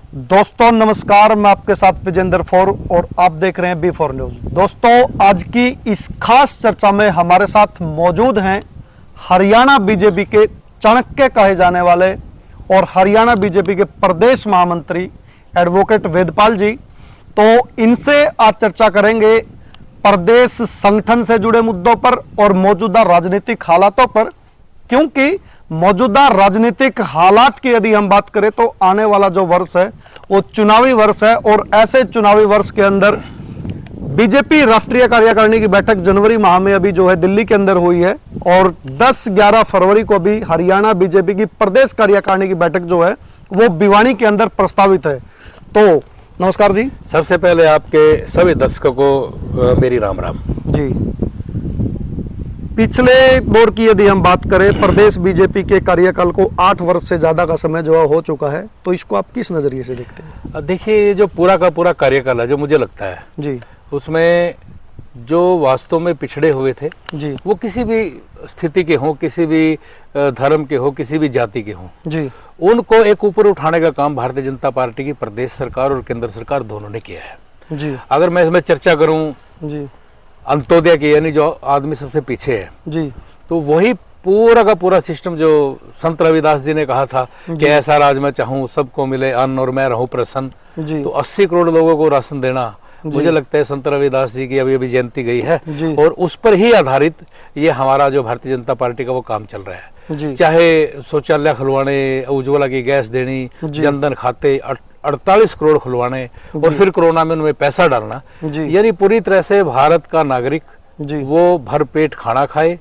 दोस्तों नमस्कार, मैं आपके साथ विजेंद्र फॉर और आप देख रहे हैं B4 न्यूज। दोस्तों आज की इस खास चर्चा में हमारे साथ मौजूद हैं हरियाणा बीजेपी के चाणक्य कहे जाने वाले और हरियाणा बीजेपी के प्रदेश महामंत्री एडवोकेट वेदपाल जी। तो इनसे आज चर्चा करेंगे प्रदेश संगठन से जुड़े मुद्दों पर और मौजूदा राजनीतिक हालातों पर, क्योंकि मौजूदा राजनीतिक हालात की यदि हम बात करें तो आने वाला जो वर्ष है वो चुनावी वर्ष है और ऐसे चुनावी वर्ष के अंदर बीजेपी राष्ट्रीय कार्यकारिणी की बैठक जनवरी माह में अभी जो है दिल्ली के अंदर हुई है और 10-11 फरवरी को भी हरियाणा बीजेपी की प्रदेश कार्यकारिणी की बैठक जो है वो भिवानी के अंदर प्रस्तावित है। तो नमस्कार जी। सबसे पहले आपके सभी दर्शकों को मेरी राम राम जी। पिछले दौर की यदि हम बात करें, प्रदेश बीजेपी के कार्यकाल को 8 वर्ष से ज्यादा का समय जो हो चुका है, तो इसको आप किस नजरिए से देखते हैं? देखिए, ये जो पूरा का पूरा कार्यकाल है जो मुझे लगता है जी, उसमें जो वास्तव में पिछड़े हुए थे जी, वो किसी भी स्थिति के हों, किसी भी धर्म के हो, किसी भी जाति के हों, जी, उनको एक ऊपर उठाने का काम भारतीय जनता पार्टी की प्रदेश सरकार और केंद्र सरकार दोनों ने किया है। जी, अगर मैं इसमें चर्चा करूं जी, अंत्योदय की, यानी जो आदमी सबसे पीछे है, जी, तो वही पूरा का पूरा सिस्टम जो संत रविदास जी ने कहा था कि ऐसा राज मैं चाहूँ सबको मिले अन्न और मैं रहूं प्रसन्न, जी, तो 80 करोड़ लोगों को राशन देना, मुझे लगता है संत रविदास जी की अभी अभी जयंती गई है और उस पर ही आधारित ये हमारा जो भारतीय जनता पार्टी का वो काम चल रहा है। चाहे शौचालय खुलवाने, उज्ज्वला की गैस देनी, जनधन खाते 48 करोड़ खुलवाने और फिर कोरोना में उनमें पैसा डालना, यानी पूरी तरह से भारत का नागरिक वो भरपेट खाना खाए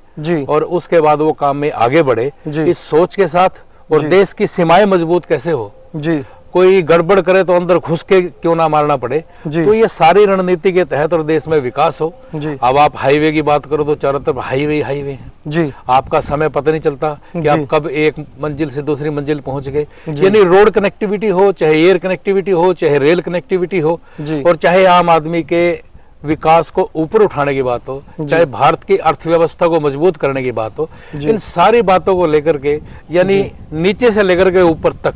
और उसके बाद वो काम में आगे बढ़े इस सोच के साथ, और देश की सीमाएं मजबूत कैसे हो, कोई गड़बड़ करे तो अंदर घुस के क्यों ना मारना पड़े, तो ये सारी रणनीति के तहत और देश में विकास हो। अब आप हाईवे की बात करो तो चारों तरफ हाईवे है जी, आपका समय पता नहीं चलता कि आप कब एक मंजिल से दूसरी मंजिल पहुंच गए। यानी रोड कनेक्टिविटी हो, चाहे एयर कनेक्टिविटी हो, चाहे रेल कनेक्टिविटी हो, और चाहे आम आदमी के विकास को ऊपर उठाने की बात हो, चाहे भारत की अर्थव्यवस्था को मजबूत करने की बात हो, इन सारी बातों को लेकर के, यानी नीचे से लेकर के ऊपर तक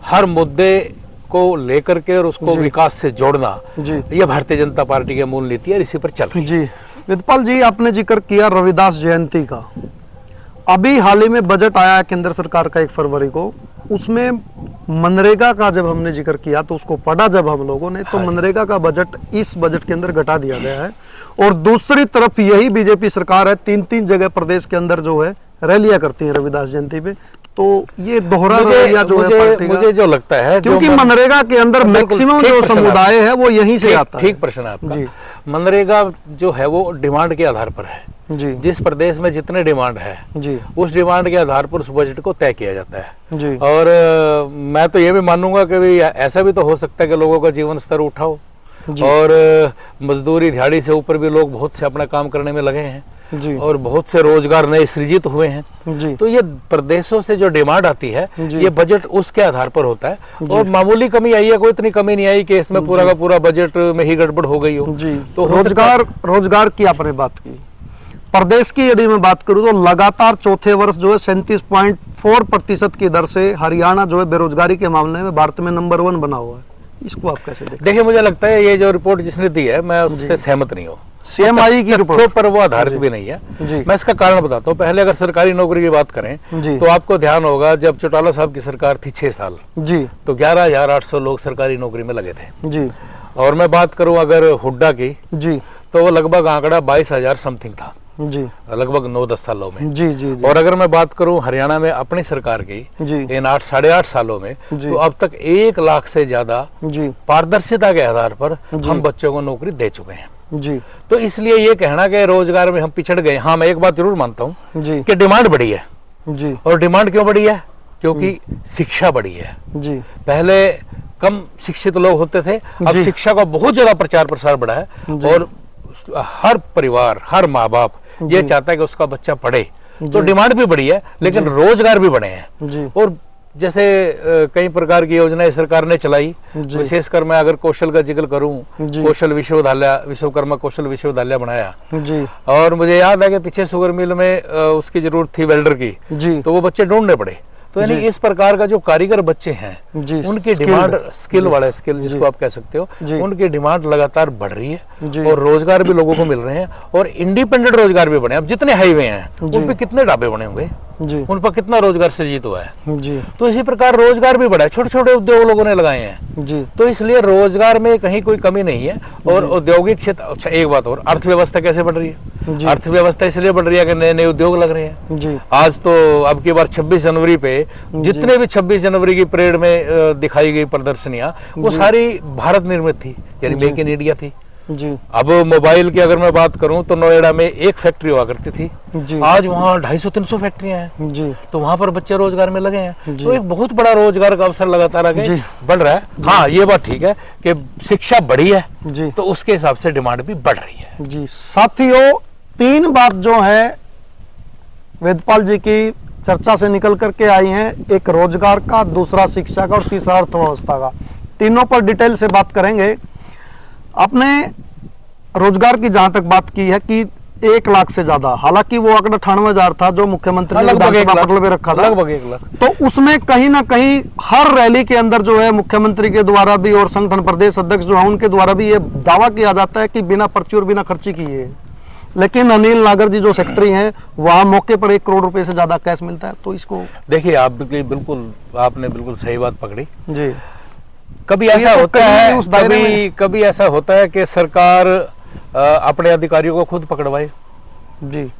हर मुद्दे को लेकर के और उसको विकास से जोड़ना, यह भारतीय जनता पार्टी की मूल नीति है, इसी पर चल रही है। जी वेदपाल जी, आपने जिक्र किया रविदास जयंती का। अभी हाल ही में बजट आया है केंद्र सरकार का 1 फरवरी को, उसमें मनरेगा का जब हमने जिक्र किया तो उसको पढ़ा जब हम लोगों ने, तो मनरेगा का बजट इस बजट के अंदर घटा दिया गया है। और दूसरी तरफ यही बीजेपी सरकार है 3-3 जगह प्रदेश के अंदर जो है रैलियां करती है रविदास जयंती पे। तो ये दोहरा रवैया जो है पार्टी का, मुझे जो लगता है, क्योंकि मनरेगा के अंदर मैक्सिमम जो समुदाय है वो यहीं से आता है। ठीक प्रश्न है आपका। मनरेगा जो है वो डिमांड के आधार पर है जी, जिस प्रदेश में जितने डिमांड है जी, उस डिमांड के आधार पर उस बजट को तय किया जाता है जी। और मैं तो ये भी मानूंगा कि भाई ऐसा भी तो हो सकता है कि लोगों का जीवन स्तर उठाओ और मजदूरी दिहाड़ी से ऊपर भी लोग बहुत से अपना काम करने में लगे हैं जी, और बहुत से रोजगार नए सृजित हुए हैं जी। तो ये प्रदेशों से जो डिमांड आती है ये बजट उसके आधार पर होता है। और मामूली कमी आई है, कोई इतनी कमी नहीं आई कि इसमें पूरा का पूरा बजट में ही गड़बड़ हो गई हो जी। तो रोजगार की आपने बात की, प्रदेश की यदि मैं बात करूं तो लगातार चौथे वर्ष जो है 37.4% की दर से हरियाणा जो है बेरोजगारी के मामले में भारत में नंबर 1 बना हुआ है। इसको आप कैसे देखते हैं? देखिए, मुझे लगता है ये जो रिपोर्ट जिसने दी है मैं उससे सहमत नहीं हूँ। CMI की रिपोर्ट पर वो आधारित भी नहीं है। मैं इसका कारण बताता हूँ। पहले अगर सरकारी नौकरी की बात करें तो आपको ध्यान होगा जब चौटाला साहब की सरकार थी 6 साल जी, तो 11,800 लोग सरकारी नौकरी में लगे थे जी। और मैं बात करूं अगर हुड्डा की जी, तो वो लगभग आंकड़ा 22,000 समथिंग था जी, लगभग 9-10 सालों में जी, जी, जी। और अगर मैं बात करूं हरियाणा में अपनी सरकार की इन 8-8.5 सालों में, तो अब तक 1 लाख से ज्यादा पारदर्शिता के आधार पर हम बच्चों को नौकरी दे चुके हैं जी। तो इसलिए ये कहना कि रोजगार में हम पिछड़ गए, हाँ मैं एक बात जरूर मानता हूँ कि डिमांड बढ़ी है जी। और डिमांड क्यों बढ़ी है? क्योंकि शिक्षा बढ़ी है जी। पहले कम शिक्षित लोग होते थे, अब शिक्षा का बहुत ज्यादा प्रचार प्रसार बढ़ा है और हर परिवार, हर माँ बाप ये चाहता है कि उसका बच्चा पढ़े, तो डिमांड भी बढ़ी है लेकिन रोजगार भी बढ़े हैं। और जैसे कई प्रकार की योजनाएं सरकार ने चलाई, विशेषकर मैं अगर कौशल का जिक्र करूं, कौशल विश्वविद्यालय, विश्वकर्मा कौशल विश्वविद्यालय बनाया जी। और मुझे याद है कि पीछे शुगर मिल में उसकी जरूरत थी वेल्डर की, तो वो बच्चे ढूंढने पड़े। तो यानी इस प्रकार का जो कारीगर बच्चे हैं उनकी डिमांड स्किल वाला स्किल जिसको आप कह सकते हो, उनकी डिमांड लगातार बढ़ रही है और रोजगार भी लोगों को मिल रहे हैं और इंडिपेंडेंट रोजगार भी बने। अब जितने हाईवे हैं उन पे कितने ढाबे बने होंगे, उन पर कितना रोजगार सृजित हुआ है। तो इसी प्रकार रोजगार भी बढ़ा है, छोटे छोटे उद्योग लोगों ने लगाए हैं। तो इसलिए रोजगार में कहीं कोई कमी नहीं है। और औद्योगिक क्षेत्र, अच्छा एक बात और, अर्थव्यवस्था कैसे बढ़ रही है? अर्थव्यवस्था इसलिए बढ़ रही है कि नए नए उद्योग लग रहे हैं। आज तो अब की बार 26 जनवरी पे जितने भी 26 जनवरी की परेड में दिखाई गई प्रदर्शनियां वो सारी भारत निर्मित थी, यानी मेक इन इंडिया थी। अब मोबाइल की अगर मैं बात करूं तो नोएडा में एक फैक्ट्री हुआ करती थी, आज वहाँ 250-300 फैक्ट्रियां हैं। तो वहां पर बच्चे रोजगार में लगे हैं। तो एक बहुत बड़ा रोजगार का अवसर लगातार आगे बढ़ रहा है। हाँ, ये बात ठीक है कि शिक्षा बढ़ी है तो उसके हिसाब से डिमांड भी बढ़ रही है। जी साथियों, 3 बात जो है वेदपाल जी की चर्चा से निकल करके आई हैं, एक रोजगार का, दूसरा शिक्षा का और तीसरा अर्थव्यवस्था का। तीनों पर डिटेल से बात करेंगे। आपने रोजगार की जहां तक बात की है कि 1 लाख से ज्यादा, हालांकि वो आंकड़ा 98,000 था जो मुख्यमंत्री ने विधानसभा पटल में रखा था, लगभग 1 लाख। तो उसमें कहीं ना कहीं हर रैली के अंदर जो है मुख्यमंत्री के द्वारा भी और संगठन प्रदेश अध्यक्ष जो है उनके द्वारा भी ये दावा किया जाता है कि बिना पर्ची और बिना खर्ची किए। लेकिन अनिल नागर जी जो सेक्रेटरी हैं वहां मौके पर 1 करोड़ रुपए से ज्यादा कैश मिलता है। तो इसको देखिए, आपने बिल्कुल सही बात पकड़ी जी। कभी ऐसा होता है, कभी ऐसा होता है कि सरकार अपने अधिकारियों को खुद पकड़वाए जी,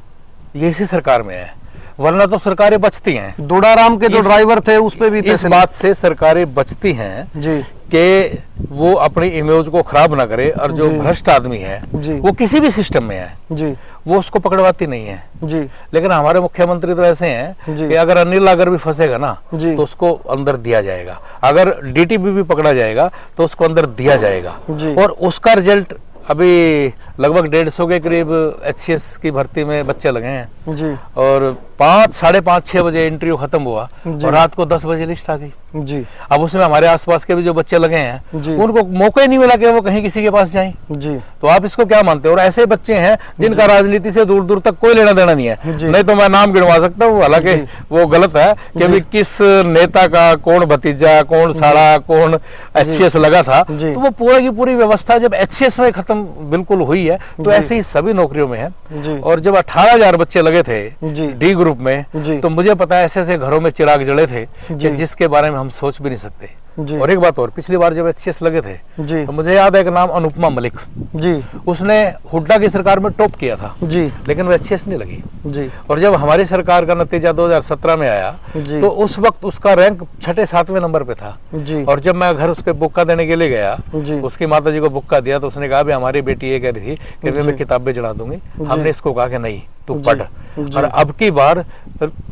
ये इसी सरकार में है, वरना तो सरकारें बचती हैं। दुड़ाराम के जो ड्राइवर थे उस पे भी इस बात से सरकारें बचती हैं जी कि वो अपनी इमेज को खराब ना करे और जो भ्रष्ट आदमी है वो किसी भी सिस्टम में है जी, वो उसको पकड़वाती नहीं है जी। लेकिन हमारे मुख्यमंत्री तो ऐसे हैं कि अगर अनिल नागर भी फंसेगा ना तो उसको अंदर दिया जाएगा, अगर डीटीबी भी पकड़ा जाएगा तो उसको अंदर दिया जाएगा। और उसका रिजल्ट अभी लगभग 150 के करीब HCS की भर्ती में बच्चे लगे हैं जी। और 5, 5:30, 6 बजे इंटरव्यू खत्म हुआ और रात को 10 बजे लिस्ट आ गई जी। अब उसमें हमारे आसपास के भी जो बच्चे लगे हैं उनको मौका ही नहीं मिला कि वो कहीं किसी के पास जाएं जी। तो आप इसको क्या मानते हो? और ऐसे बच्चे हैं जिनका राजनीति से दूर दूर तक कोई लेना देना नहीं है, नहीं तो मैं नाम गिनवा सकता हूँ, हालांकि वो गलत है कि अभी किस नेता का कौन भतीजा, कौन साला, कौन HCS लगा था। तो वो पूरी की पूरी व्यवस्था जब HCS में खत्म बिल्कुल हुई है तो ऐसे ही सभी नौकरियों में है। और जब 18,000 बच्चे लगे थे डी ग्रुप में तो मुझे पता है ऐसे ऐसे घरों में चिराग जले थे कि जिसके बारे में हम सोच भी नहीं सकते। और एक बात और, पिछली बार जब HCS लगे थे तो मुझे याद है एक नाम अनुपमा मलिक जी, उसने हुड्डा की सरकार में टॉप किया था जी, लेकिन वो HCS नहीं लगी जी। और जब हमारी सरकार का नतीजा 2017 में आया तो उस वक्त उसका रैंक 6-7वें नंबर पे था जी। और जब मैं घर उसके बुक्का देने के लिए गया, उसकी माता जी को बुक्का दिया तो उसने कहा हमारी बेटी ये कह रही थी कि मैं किताबें चढ़ा दूंगी। हमने इसको कहा कि नहीं, तू पढ़। और अब की बार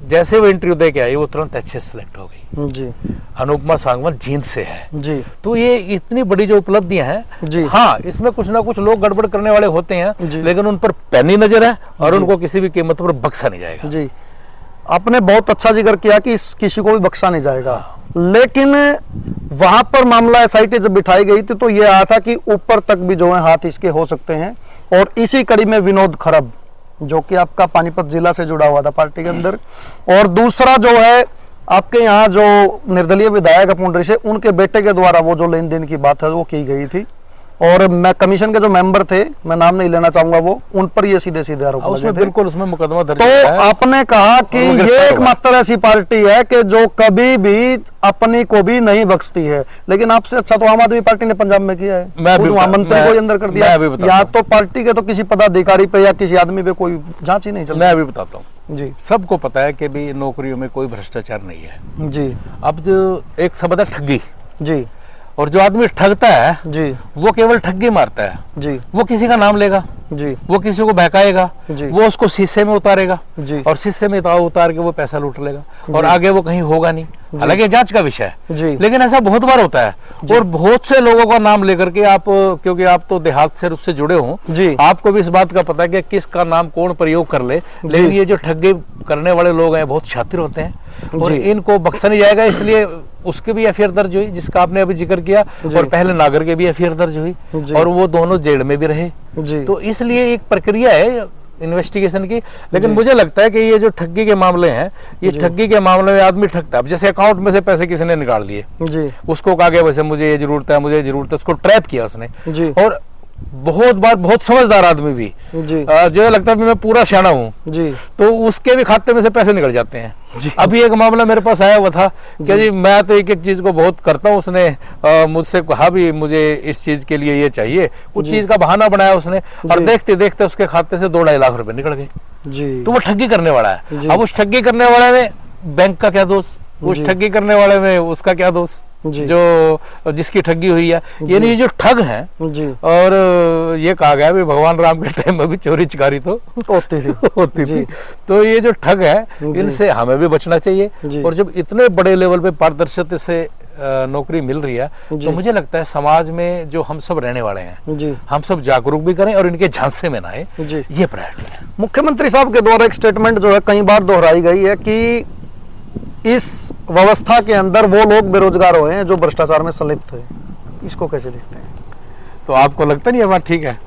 जैसे वो इंटरव्यू दे के आई वो तुरंत HCS सेलेक्ट हो गई जी। अनुपमा सांगवान जींद से है जी। तो ये इतनी बड़ी जो उपलब्धियां हैं, हाँ इसमें कुछ ना कुछ लोग गड़बड़ करने वाले होते हैं लेकिन उन पर पैनी नजर है और उनको किसी भी कीमत पर बख्शा नहीं जाएगा जी। आपने बहुत अच्छा जिक्र किया कि किसी को भी बख्शा नहीं जाएगा, लेकिन वहां पर मामला SIT जब बिठाई गई थी तो ये आया था कि ऊपर तक भी जो है हाथ इसके हो सकते हैं। और इसी कड़ी में विनोद खरब जो कि आपका पानीपत जिला से जुड़ा हुआ था पार्टी के अंदर, और दूसरा जो है आपके यहाँ जो निर्दलीय विधायक पुंडरी से उनके बेटे के द्वारा वो जो लेन देन की बात है वो की गई थी। और मैं कमीशन के जो मेंबर थे, मैं नाम नहीं लेना चाहूंगा, वो उन पर ये सीधे सीधे आरोप उसमें बिल्कुल उसमें मुकदमा दर्ज है। तो आपने कहा कि ये एकमात्र ऐसी पार्टी है कि जो कभी भी अपनी को भी नहीं बख्शती है, लेकिन आपसे अच्छा तो आम आदमी पार्टी ने पंजाब में किया है, मंत्री को अंदर कर दिया। या तो पार्टी के तो किसी पदाधिकारी पे या किसी आदमी पे कोई जांच ही नहीं चल। मैं अभी बताता हूँ जी। सबको पता है कि भी नौकरियों में कोई भ्रष्टाचार नहीं है जी। अब जो एक शब्द है ठगी जी, और जो आदमी ठगता है जी वो केवल ठगी मारता है जी। वो किसी का नाम लेगा जी, वो किसी को बहकाएगा जी, वो उसको शीशे में उतारेगा जी, और शीशे में उतार के वो पैसा लूट लेगा और आगे वो कहीं होगा नहीं। हालांकि जांच का विषय है जी, लेकिन ऐसा बहुत बार होता है। और बहुत से लोगों का नाम लेकर के आप, क्योंकि आप तो देहात से उससे जुड़े हो जी, आपको भी इस बात का पता है कि किसका नाम कौन प्रयोग कर ले। लेकिन ये जो ठगी करने वाले लोग हैं बहुत शातिर होते हैं और इनको बख्शा नहीं जाएगा। इसलिए उसकी भी एफआईआर दर्ज हुई जिसका आपने अभी जिक्र किया, और पहले नागर के भी एफआईआर दर्ज हुई और वो दोनों जेल में भी रहे। तो इसलिए एक प्रक्रिया है, इन्वेस्टिगेशन की, लेकिन मुझे लगता है कि ये जो ठगी के मामले हैं, ये ठगी के मामले में आदमी ठगता है। अब जैसे अकाउंट में से पैसे किसी ने निकाल लिए, उसको कहा गया वैसे मुझे ये जरूरत है, मुझे ये जरूरत है, उसको ट्रैप किया उसने। और बहुत बार बहुत समझदार आदमी भी जो लगता है मैं पूरा सियाना हूँ तो उसके भी खाते में से पैसे निकल जाते हैं। अभी एक मामला मेरे पास आया हुआ था कि जी मैं तो एक एक चीज को बहुत करता हूँ, उसने मुझसे कहा भी मुझे इस चीज के लिए ये चाहिए, कुछ चीज का बहाना बनाया उसने, और देखते देखते उसके खाते से 2-2.5 लाख रुपए निकल गए। तो वो ठगी करने वाला है। अब उस ठगी करने वाले में बैंक का क्या दोष, उस ठगी करने वाले में उसका क्या दोष, जो जिसकी ठगी हुई है। यानी ये जो ठग हैं, और ये कहा गया भी भगवान राम के टाइम में भी चोरी चिकारी तो होती थी। तो ये जो ठग है, इनसे हमें भी बचना चाहिए। और जब इतने बड़े लेवल पे पारदर्शिता से नौकरी मिल रही है, तो मुझे लगता है समाज में जो हम सब रहने वाले हैं, हम सब जागरूक भी करें और इनके झांसे में ना आए, ये प्रायोरिटी है। मुख्यमंत्री साहब के द्वारा एक स्टेटमेंट जो है कई बार दोहराई गई है कि इस व्यवस्था के अंदर वो लोग बेरोजगार हुए हैं जो भ्रष्टाचार में संलिप्त हुए। इसको कैसे देखते हैं? तो आपको लगता नहीं ये बात ठीक है?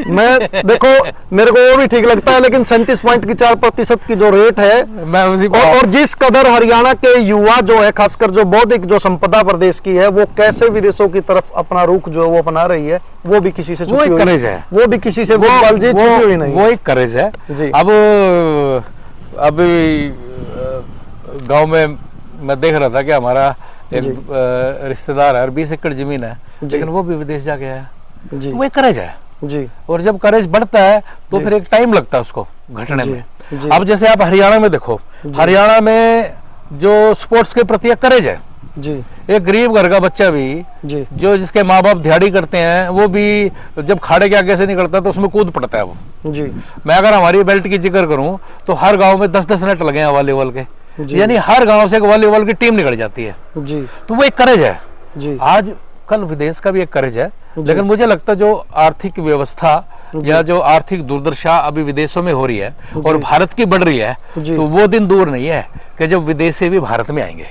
मैं देखो, मेरे को वो भी ठीक लगता है, लेकिन 37.4% की जो रेट है, मैं उसी और जिस कदर हरियाणा के युवा जो है, खासकर जो बौद्धिक जो संपदा प्रदेश की है, वो कैसे विदेशों की तरफ अपना रुख जो है वो अपना रही है, वो भी किसी से छुपी हुई है। वो भी किसी से छुपी हुई नहीं। वो एक करेज है। अब गांव में मैं देख रहा था कि हमारा एक रिश्तेदार है और 20 एकड़ जमीन है, लेकिन वो भी विदेश जा गया है। वो एक करेज है जी। और जब करेज बढ़ता है तो फिर एक टाइम लगता है उसको घटने में। अब जैसे आप हरियाणा में देखो, हरियाणा में जो स्पोर्ट्स के प्रति एक करेज है जी। एक गरीब घर का बच्चा भी जो जिसके माँ बाप दिहाड़ी करते हैं, वो भी जब खाड़े के आगे से निकलता है तो उसमें कूद पड़ता है वो जी। मैं अगर हमारी बेल्ट की जिक्र करूं तो हर गांव में 10-10 नेट लगे हैं वॉलीबॉल के, यानी हर गांव से एक वॉलीबॉल की टीम निकल जाती है जी। तो वो एक करेज है जी। आज कल विदेश का भी एक करेज है, लेकिन मुझे लगता है जो आर्थिक व्यवस्था या जो आर्थिक दुर्दशा अभी विदेशों में हो रही है और भारत की बढ़ रही है, तो वो दिन दूर नहीं है कि जब विदेशी भी भारत में आएंगे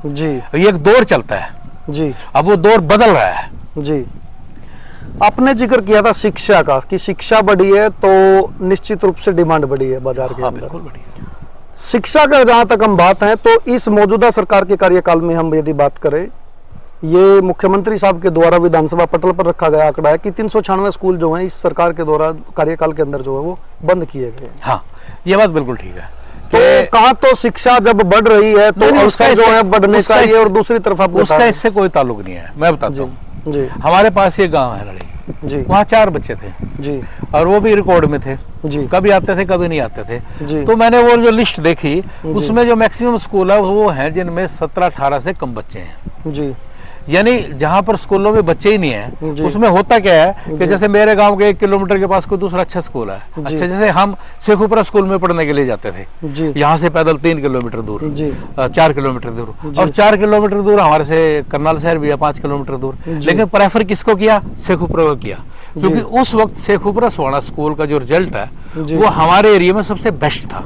जी। ये एक दौर चलता है जी। अब वो दौर बदल रहा है जी। आपने जिक्र किया था शिक्षा का, कि शिक्षा बढ़ी है तो निश्चित रूप से डिमांड बढ़ी है बाजार के अंदर। बिल्कुल बढ़ी है। शिक्षा का जहां तक हम बात है, तो इस मौजूदा सरकार के कार्यकाल में हम यदि बात करें, ये मुख्यमंत्री साहब के द्वारा विधानसभा पटल पर रखा गया आंकड़ा है कि 396 स्कूल जो हैं इस सरकार के द्वारा कार्यकाल के अंदर जो है वो बंद किए गए। हाँ, ये बात बिल्कुल ठीक है। तो कहाँ तो शिक्षा जब बढ़ रही है तो उसका जो है बढ़ने चाहिए, और दूसरी तरफ आप उसका इससे कोई ताल्लुक नहीं है। मैं बताता हूँ जी। हमारे पास ये गाँव है लड़ी जी, वहाँ 4 बच्चे थे जी, और वो भी रिकॉर्ड में थे जी। कभी आते थे कभी नहीं आते थे जी। तो मैंने वो जो लिस्ट देखी, उसमें जो मैक्सिमम स्कूल है वो है जिनमें 17-18 से कम बच्चे हैं जी। यानी जहाँ पर स्कूलों में बच्चे ही नहीं है, उसमें होता क्या है कि जैसे मेरे गांव के 1 किलोमीटर के पास कोई दूसरा अच्छा स्कूल है, अच्छा जैसे हम शेखुपुरा स्कूल में पढ़ने के लिए जाते थे, यहाँ से पैदल 3 किलोमीटर दूर, 4 किलोमीटर दूर, और 4 किलोमीटर दूर हमारे से करनाल शहर भी है 5 किलोमीटर दूर। लेकिन प्रेफर किसको किया? शेखुपुरा को किया, क्योंकि उस वक्त शेखुपुरा स्वाणा स्कूल का जो रिजल्ट है वो हमारे एरिया में सबसे बेस्ट था।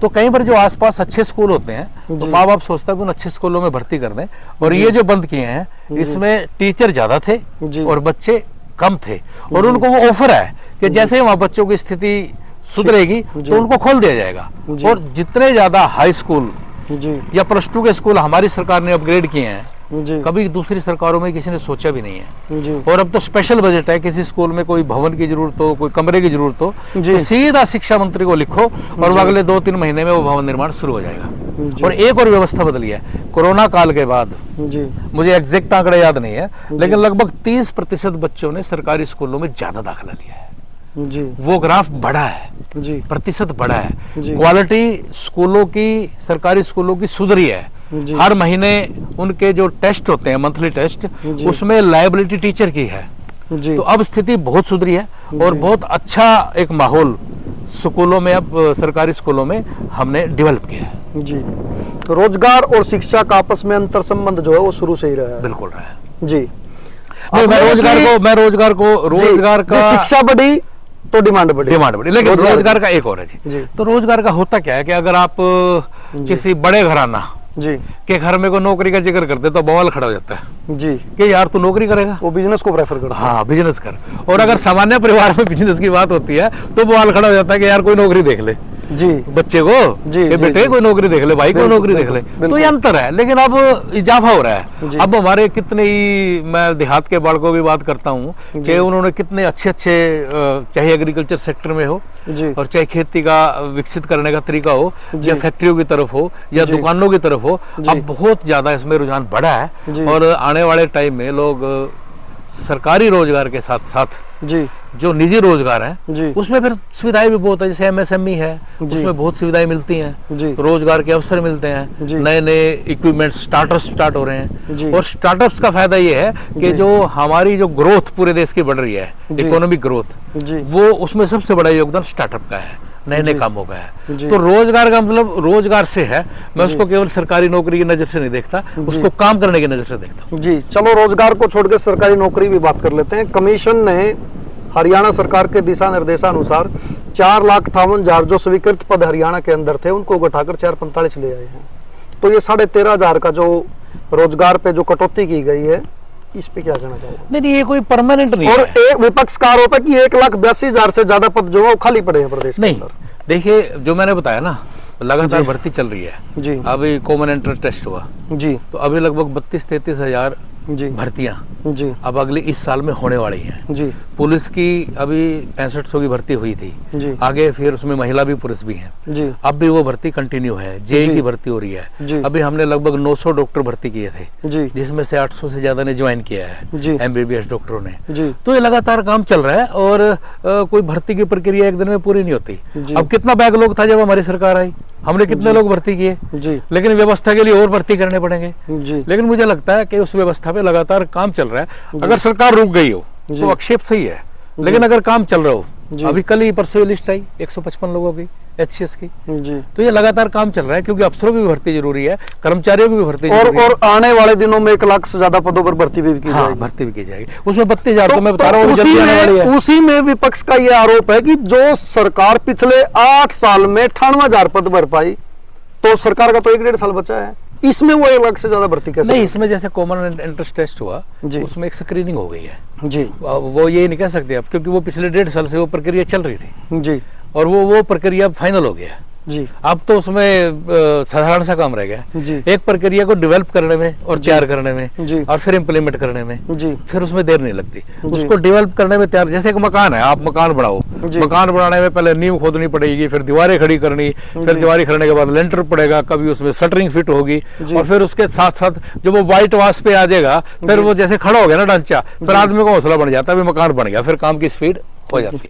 तो कहीं पर जो आसपास अच्छे स्कूल होते हैं तो माँ बाप सोचता है कि उन अच्छे स्कूलों में भर्ती कर दें, और ये जो बंद किए हैं इसमें टीचर ज्यादा थे और बच्चे कम थे, और उनको वो ऑफर है कि जैसे ही वहाँ बच्चों की स्थिति सुधरेगी तो उनको खोल दिया जाएगा। और जितने ज्यादा हाई स्कूल या +2 के स्कूल हमारी सरकार ने अपग्रेड किए हैं, कभी दूसरी सरकारों में किसी ने सोचा भी नहीं है। और अब तो स्पेशल बजट है, किसी स्कूल में कोई भवन की जरूरत हो, कोई कमरे की जरूरत हो, तो सीधा शिक्षा मंत्री को लिखो और वो अगले 2-3 महीने में वो भवन निर्माण शुरू हो जाएगा। और एक और व्यवस्था बदली है कोरोना काल के बाद, मुझे एग्जैक्ट आंकड़ा याद नहीं है, लेकिन लगभग 30% बच्चों ने सरकारी स्कूलों में ज्यादा दाखिला लिया है जी। वो ग्राफ बढ़ा है जी, प्रतिशत बढ़ा है, क्वालिटी स्कूलों की, सरकारी स्कूलों की सुधरी है। हर महीने उनके जो टेस्ट होते हैं, मंथली टेस्ट, उसमें लायबिलिटी टीचर की है जी। तो अब स्थिति बहुत सुधरी है और बहुत अच्छा एक माहौल स्कूलों में, अब सरकारी स्कूलों में हमने डेवलप किया है जी। तो रोजगार और शिक्षा का आपस में अंतर संबंध जो है वो शुरू से ही रहा है। बिल्कुल रहा है जी। नहीं, रोजगार का शिक्षा बढ़ी तो डिमांड बढ़ी, लेकिन रोजगार का एक और है जी। तो रोजगार का होता क्या है कि अगर आप किसी बड़े घराना जी कि घर में कोई नौकरी का जिक्र करते तो बवाल खड़ा हो जाता है जी कि यार तू नौकरी करेगा, वो बिजनेस को प्रेफर करता है। हाँ बिजनेस कर। और अगर सामान्य परिवार में बिजनेस की बात होती है तो बवाल खड़ा हो जाता है कि यार कोई नौकरी देख ले जी बच्चे को, जी, कि जी, बेटे जी। कोई नौकरी देख ले, भाई कोई बिल्कुल, नौकरी देख ले। बिल्कुल, तो ये अंतर है, लेकिन अब इजाफा हो रहा जी। है। अब हमारे कितने ही, मैं देहात के बालकों की बात करता हूँ कि उन्होंने कितने अच्छे अच्छे, चाहे एग्रीकल्चर सेक्टर में हो जी और चाहे खेती का विकसित करने का तरीका हो, जी। या फैक्ट्रियों की तरफ हो या जी। दुकानों की तरफ हो, जी। अब बहुत ज्यादा इसमें रुझान बढ़ा जी। है। और आने वाले टाइम में लोग सरकारी रोजगार के साथ साथ जी जो निजी रोजगार है जी उसमें फिर सुविधाएं भी बहुत है, जैसे एमएसएमई है, जी। उसमें बहुत सुविधाएं मिलती हैं, जी रोजगार के अवसर मिलते हैं, जी। नए नए इक्विपमेंट स्टार्टअप स्टार्ट हो रहे हैं। जी। और स्टार्टअप्स का फायदा ये है कि जी। जो हमारी जो ग्रोथ पूरे देश की बढ़ रही है, जी। इकोनॉमिक ग्रोथ, जी वो उसमें सबसे बड़ा योगदान स्टार्टअप का है, नए नए जी। कामों का है। जी। तो रोजगार का मतलब रोजगार से है, मैं उसको केवल सरकारी नौकरी की नजर से नहीं देखता, उसको काम करने की नजर से देखता हूँ। जी चलो रोजगार को छोड़ के सरकारी नौकरी भी बात कर लेते हैं। कमीशन ने हरियाणा सरकार के दिशा निर्देशानुसार 4,58,000 जो स्वीकृत पद हरियाणा के अंदर थे उनको घटाकर 445 ले आए हैं। तो ये 13,500 का जो रोजगार पे जो कटौती की गई है, इस पे क्या कहना चाहोगे? नहीं, ये कोई परमानेंट नहीं और है। एक विपक्ष का आरोप है कि 1,82,000 से ज्यादा पद जो है वो खाली पड़े हैं प्रदेश के नहीं, अंदर। देखिए जो मैंने बताया ना, लगातार जी। भर्ती चल रही है। जी अभी कॉमन एंट्रेंस टेस्ट हुआ जी तो अभी लगभग 32-33 हजार जी भर्तियां जी अब अगले इस साल में होने वाली हैं। जी पुलिस की अभी 6500 की भर्ती हुई थी, जी आगे फिर उसमें महिला भी पुरुष भी हैं। जी अब भी वो भर्ती कंटिन्यू है, जेई जी। की भर्ती हो रही जी। है। अभी हमने लगभग 900 डॉक्टर भर्ती किए थे, जी जिसमें से 800 से ज्यादा ने ज्वाइन किया है, जी एमबीबीएस डॉक्टरों ने। जी तो ये लगातार काम चल रहा है और कोई भर्ती की प्रक्रिया एक दिन में पूरी नहीं होती। जी। अब कितना बैकलॉग था जब हमारी सरकार आई, हमने कितने लोग भर्ती किए, जी लेकिन व्यवस्था के लिए और भर्ती करने पड़ेंगे। जी लेकिन मुझे लगता है कि उस व्यवस्था पे लगातार काम चल रहा है। अगर सरकार रुक गई हो जी। तो आक्षेप सही है, लेकिन अगर काम चल रहा हो, जी। अभी कल ही परसों ये लिस्ट आई 155 लोगों की एचसीएस की, जी तो ये लगातार काम चल रहा है, क्योंकि अफसरों की भी भर्ती जरूरी है, कर्मचारियों की भी भर्ती जरूरी है। और आने वाले दिनों में 1 लाख से ज्यादा पदों पर भर्ती भी की हाँ, जाएगी। भर्ती भी की जाएगी। उसमें 32,000 तो मैं बता रहा हूँ उसी जल्दी आने वाली है। उसी में विपक्ष का ये आरोप है कि जो सरकार पिछले 8 साल में 98,000 पद भर पाई, तो सरकार का तो 1-1.5 साल बचा है, इसमें वो 1 लाख से ज्यादा भर्ती कैसे? नहीं, इसमें जैसे कॉमन एंट्रेंस टेस्ट हुआ, जी। उसमें एक स्क्रीनिंग हो गई है। जी वो ये नहीं कह सकते अब, क्योंकि वो पिछले 1.5 साल से वो प्रक्रिया चल रही थी जी और वो प्रक्रिया फाइनल हो गया है। जी अब तो उसमें साधारण सा काम रह गया है। जी एक प्रक्रिया को डेवलप करने में और तैयार करने में जी और फिर इम्प्लीमेंट करने में, जी फिर उसमें देर नहीं लगती। उसको डेवलप करने में तैयार, जैसे एक मकान है, आप मकान बनाओ, जी। मकान बनाने में पहले नींव खोदनी पड़ेगी, फिर दीवारें खड़ी करनी, फिर दीवारें खड़ने के बाद लेंटर पड़ेगा, कभी उसमें शटरिंग फिट होगी, और फिर उसके साथ साथ जब वो व्हाइट वाश पे आ जाएगा, फिर वो जैसे खड़ा हो गया ना ढांचा, फिर आदमी का हौसला बन जाता है, अभी मकान बन गया, फिर काम की स्पीड हो जाती है।